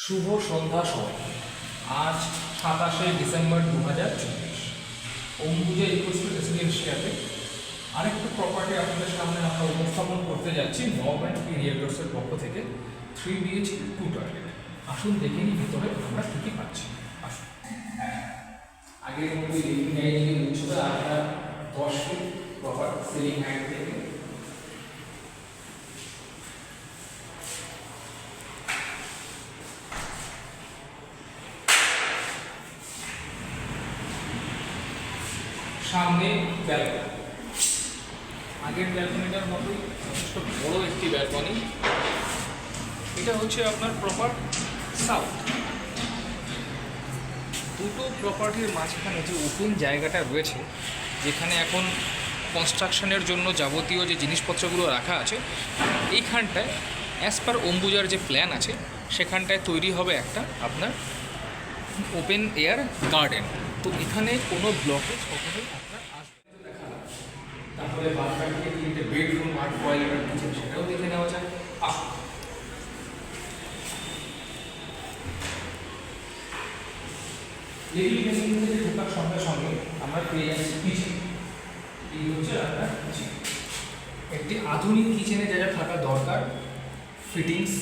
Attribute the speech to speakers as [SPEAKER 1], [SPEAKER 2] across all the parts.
[SPEAKER 1] শুভ সন্ধ্যা সময়। আজ 27শে ডিসেম্বর 2024। অম্বুজা ইকোস্ফিয়ার রেসিডেন্সিয়ালে আরেকটা প্রপার্টি আপনাদের সামনে আমরা উপস্থাপন করতে যাচ্ছি নব অ্যান্ড পি রিয়েলটর্সের পক্ষ থেকে। 3 BHK 2 টয়লেট। আসুন দেখে নিই ভিতরে আমরা কী কী পাচ্ছি। আসুন, আগের মধ্যে লিভিং ডাইনিংয়ের উচ্চতা আপনার 10 ফিট প্রপার সিলিং হাইট থেকে। সামনে ব্যালকনি, আগের ব্যালকনিটার মতোই যথেষ্ট বড় একটি ব্যালকনি। এটা হচ্ছে আপনার প্রপার সাউথ। দুটো প্রপার্টির মাঝখানে যে ওপেন জায়গাটা রয়েছে, যেখানে এখন কনস্ট্রাকশনের জন্য যাবতীয় যে জিনিসপত্রগুলো রাখা আছে, এইখানটায় অ্যাজ পার অম্বুজার যে প্ল্যান আছে সেখানটায় তৈরি হবে একটা আপনার ওপেন এয়ার গার্ডেন। তো এখানে কোনো ব্লকেজ কখনোই আপনার আসবে না। দেখালাম, তারপরে বাথরুম থেকে 3টে বেডরুম, 8 টয়লেট, কিচেন, সেটাও দেখে নেওয়া যায়। আসুন, লিভিং ডাইনিং থেকে ঢোকার সঙ্গে সঙ্গে আমরা পেয়ে যাচ্ছি কিচেন। এই হচ্ছে আপনার কিচেন। একটি আধুনিক কিচেনে যা যা থাকা দরকার, ফিটিংস,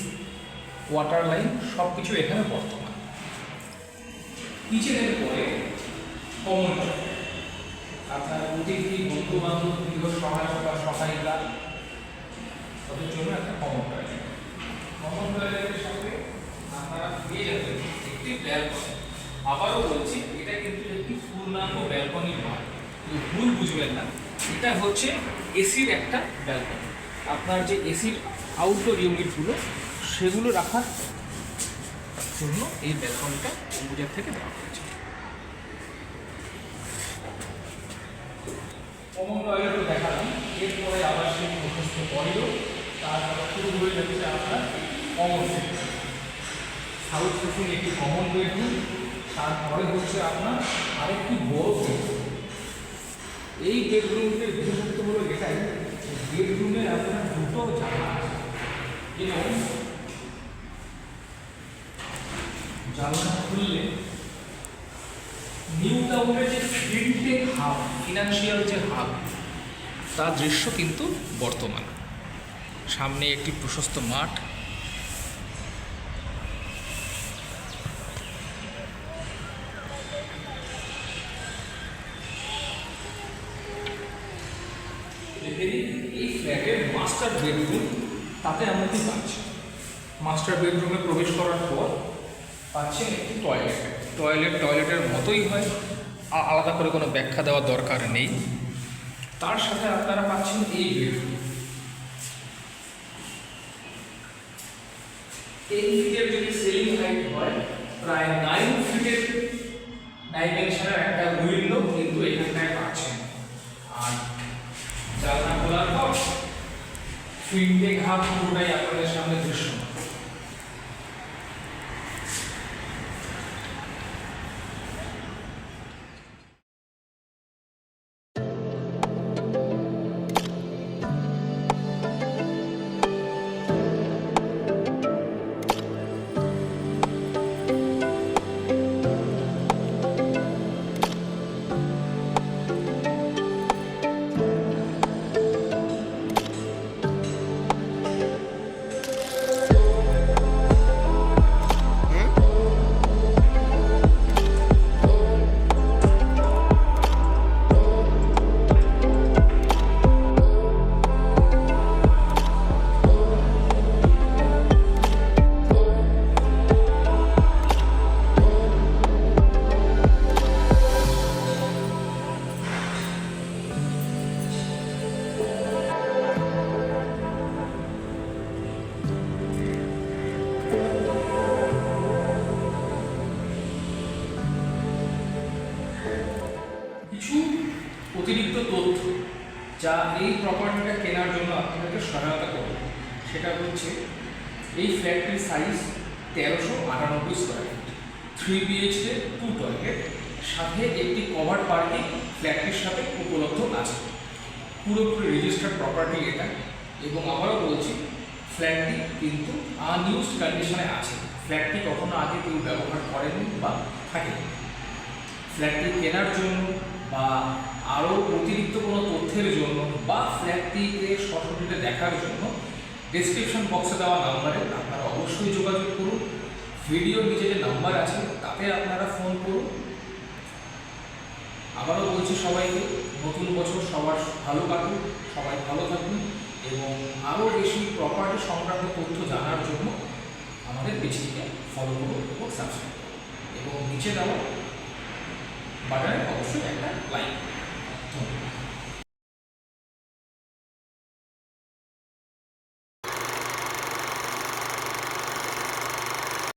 [SPEAKER 1] ওয়াটার লাইন, সব কিছু এখানে বর্তমান। কিচেনের পরে কমন টয়লেট, আপনার অতিথি, বন্ধু বান্ধব, গৃহ সহায়ক বা সহায়িকা, তাদের জন্য একটা কমন টয়লেট। কমন টয়লেটের সাথে আপনারা পেয়ে যাবেন একটি ব্যালকনি। আবারও বলছি, এটা কিন্তু একটি পূর্ণাঙ্গ ব্যালকনি নয়, ভুল বুঝবেন না। এটা হচ্ছে এসির একটা ব্যালকনি। আপনার যে এসির আউটডোর ইউনিটগুলো, সেগুলো রাখার জন্য এই ব্যালকনিটা অম্বুজার থেকে দেওয়া হয়েছে। কমন টয়লেটও দেখালাম। এরপরে আবার সেই প্রশস্ত করিডোর, তারপর শুরু হয়ে যাচ্ছে আপনার কমন সেকশন। সাউথ ফেসিং একটি কমন বেডরুম, তারপরে হচ্ছে আপনার আরেকটি বড় বেডরুম। এই বেডরুমটির বিশেষত্ব হলো এটাই, বেডরুমে আপনার দুটো জানলা আছে এবং জানলা খুললে নিউ টাউনের যে ফিনটেক হাব, ফিনান্সিয়াল যে হাব, তার দৃশ্য কিন্তু বর্তমান। সামনে একটি প্রশস্ত মাঠ, এই ফ্ল্যাটের মাস্টার বেডরুম। তাতে আমরা কি পাচ্ছি, মাস্টার বেডরুমে প্রবেশ করার পর পাচ্ছেন একটি টয়লেট। টয়লেটের মতোই হয়, আলাদা করে কোনো ব্যাখ্যা দেওয়ার দরকার নেই। তার সাথে আপনারা পাচ্ছেন এই বেডরুম। এই ফিটের যদি সিলিং হাইট হয়, প্রায় 9 ফিটের ডাইমেনশনের একটা উইন্ডো কিন্তু এখানটায় পাচ্ছেন। আর জানলা খোলার পর ফিনটেক হাব পুরোটাই আপনাদের সামনে দৃশ্যমান। কিছু অতিরিক্ত তথ্য যা এই প্রপার্টিটা কেনার জন্য আপনাদেরকে সহায়তা করবে, সেটা হচ্ছে এই ফ্ল্যাটটির size 1398 square feet, 3 BHK 2 toilet, সাথে একটি কভার পার্কিং ফ্ল্যাটটির সাথে উপলব্ধ আছে। পুরোপুরি রেজিস্টার্ড প্রপার্টি এটা। এবং আবারও বলছি, ফ্ল্যাটটি কিন্তু আনইউজড কন্ডিশনে আছে, ফ্ল্যাটটি কখনো আগে কেউ ব্যবহার করেনি বা থাকেনি। ফ্ল্যাটটি কেনার জন্য বা আরও অতিরিক্ত কোনো তথ্যের জন্য বা ফ্ল্যাটটিকে সশরীরে দেখার জন্য ডেসক্রিপশন বক্সে দেওয়া নাম্বারে আপনারা অবশ্যই যোগাযোগ করুন। ভিডিওর নিচে যে নাম্বার আছে তাতে আপনারা ফোন করুন। আবারও বলছি সবাইকে, নতুন বছর সবার ভালো কাটুক, সবাই ভালো থাকুন এবং আরও বেশি প্রপার্টি সংক্রান্ত তথ্য জানার জন্য আমাদের পেজটিকে ফলো করুন এবং সাবস্ক্রাইব করুন এবং নিচে দেওয়া বাটনে অবশ্যই একটা লাইক। ধন্যবাদ।